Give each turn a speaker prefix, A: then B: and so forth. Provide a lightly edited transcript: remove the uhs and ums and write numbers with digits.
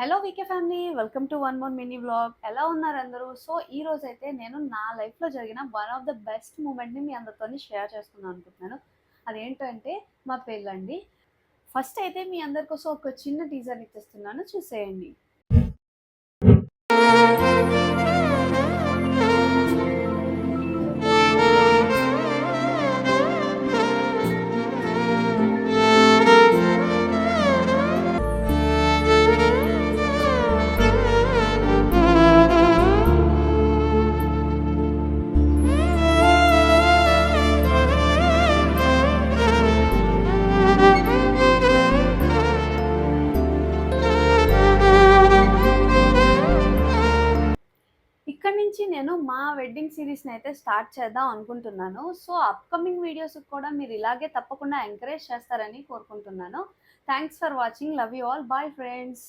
A: Hello V K family, welcome to one more mini vlog. ఎలా ఉన్నారు అందరూ? సో ఈ రోజు అయితే నేను నా లైఫ్లో జరిగిన వన్ ఆఫ్ ద బెస్ట్ మూమెంట్ని మీ అందరితో షేర్ చేసుకుందాం అనుకుంటున్నాను. అదేంటంటే మా పెళ్ళండి. ఫస్ట్ అయితే మీ అందరి కోసం ఒక చిన్న టీజర్ ఇచ్చేస్తున్నాను, చూసేయండి. ఇక్కడ నుంచి నేను మా వెడ్డింగ్ సిరీస్ని అయితే స్టార్ట్ చేద్దాం అనుకుంటున్నాను. సో అప్కమింగ్ వీడియోస్ కూడా మీరు ఇలాగే తప్పకుండా ఎంకరేజ్ చేస్తారని కోరుకుంటున్నాను. Thanks for watching. Love you all. Bye friends.